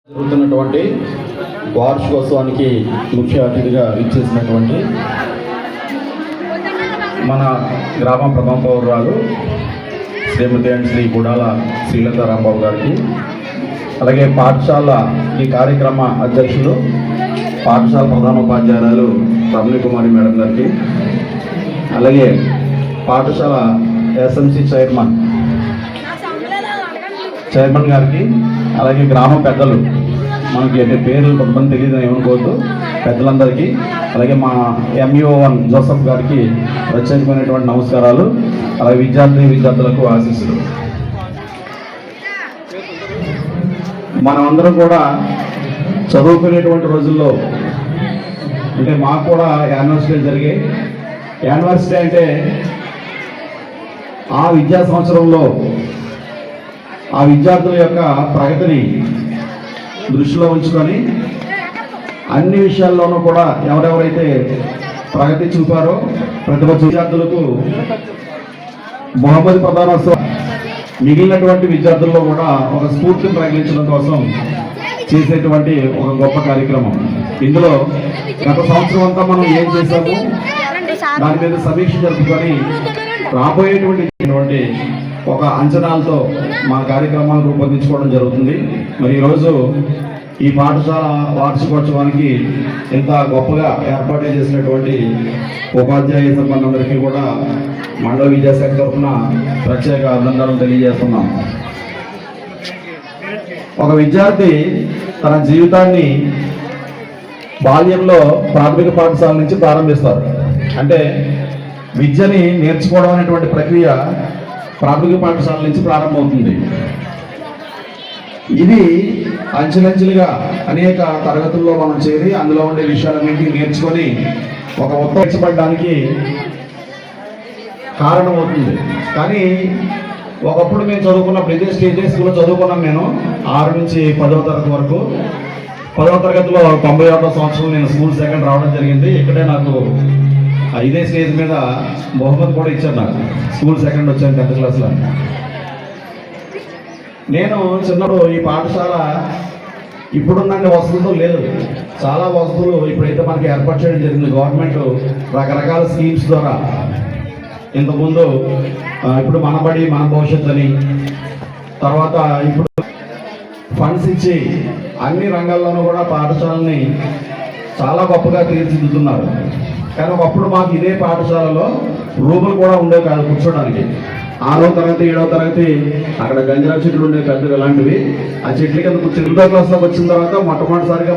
జరుగుతున్నటువంటి వార్షికోత్సవానికి ముఖ్య అతిథిగా ఇచ్చేసినటువంటి మన గ్రామ ప్రథమ పౌరురాలు శ్రీమతి అండ్ శ్రీ గుడాల శ్రీలత రాంబాబు గారికి, అలాగే పాఠశాల ఈ కార్యక్రమ అధ్యక్షులు పాఠశాల ప్రధానోపాధ్యాయురాలు రమణి కుమారి మేడం గారికి, అలాగే పాఠశాల ఎస్ఎంసి చైర్మన్ గారికి, అలాగే గ్రామ పెద్దలు, మనకి అయితే పేర్లు కొంతమంది తెలియదు ఏమనుకోవద్దు, పెద్దలందరికీ, అలాగే మా MUO1 జోసఫ్ గారికి ప్రత్యేకమైనటువంటి నమస్కారాలు, అలాగే విద్యార్థులకు ఆశీస్సులు. మనమందరం కూడా చదువుకునేటువంటి రోజుల్లో అంటే మాకు కూడా యానివర్సరీలు జరిగాయి. యానివర్సరీ అంటే ఆ విద్యా సంవత్సరంలో ఆ విద్యార్థుల యొక్క ప్రగతిని దృష్టిలో ఉంచుకొని అన్ని విషయాల్లోనూ కూడా ఎవరెవరైతే ప్రగతి చూపారో ప్రతిభ విద్యార్థులకు మొహమ్మద్ ప్రధానోత్సవం మిగిలినటువంటి విద్యార్థుల్లో కూడా ఒక స్ఫూర్తిని ప్రకటించడం కోసం చేసేటువంటి ఒక గొప్ప కార్యక్రమం. ఇందులో గత సంవత్సరం అంతా మనం ఏం చేశాము దాని మీద సమీక్ష జరుపుకొని రాబోయేటువంటి ఒక అంచనాలతో మా కార్యక్రమాలు రూపొందించుకోవడం జరుగుతుంది. మరి ఈరోజు ఈ పాఠశాల వార్షికోత్సవానికి ఇంత గొప్పగా ఏర్పాటు చేసినటువంటి ఉపాధ్యాయ సిబ్బందిందరికీ కూడా మండల విద్యాశాఖ తరఫున ప్రత్యేక అభినందనలు తెలియజేస్తున్నాం. ఒక విద్యార్థి తన జీవితాన్ని బాల్యంలో ప్రాథమిక పాఠశాల నుంచి ప్రారంభిస్తారు. అంటే విద్యని నేర్చుకోవడం అనేటువంటి ప్రక్రియ ప్రాథమిక పాఠశాల నుంచి ప్రారంభమవుతుంది. ఇది అంచెలంచెలుగా అనేక తరగతుల్లో మనం చేరి అందులో ఉండే విషయాలన్నింటినీ నేర్చుకొని ఒక ఉత్తేజపడడానికి కారణమవుతుంది. కానీ ఒకప్పుడు మేము చదువుకున్నప్పుడు ఇదే స్కూల్లో చదువుకున్నాం. నేను 6 నుంచి 10వ తరగతి వరకు. 10వ తరగతిలో 91వ సంవత్సరం నేను స్కూల్ సెకండ్ రావడం జరిగింది. ఇక్కడే నాకు ఇదే స్టేజ్ మీద మొహమ్మద్ కూడా ఇచ్చారు. నాకు స్కూల్ సెకండ్ వచ్చాను 10th క్లాస్లో. నేను చిన్నప్పుడు ఈ పాఠశాల ఇప్పుడున్న వసతులతో లేదు. చాలా వసతులు ఇప్పుడైతే మనకి ఏర్పాటు చేయడం జరిగింది. గవర్నమెంట్ రకరకాల స్కీమ్స్ ద్వారా ఇంతకుముందు ఇప్పుడు మనబడి మన భవిష్యత్తు అని, తర్వాత ఇప్పుడు ఫండ్స్ ఇచ్చి అన్ని రంగాల్లోనూ కూడా పాఠశాలని చాలా గొప్పగా తీర్చిదిద్దుతున్నారు. కానీ ఒకప్పుడు మాకు ఇదే పాఠశాలలో రూములు కూడా ఉండేవి కాదు కూర్చోడానికి. 6వ తరగతి 7వ తరగతి అక్కడ గంజరా చెట్లు ఉండేవి పెద్దవి, ఇలాంటివి. ఆ చెట్ల కింద కూర్చొని 8వ క్లాస్లోకి వచ్చిన తర్వాత మొట్టమొదటిసారిగా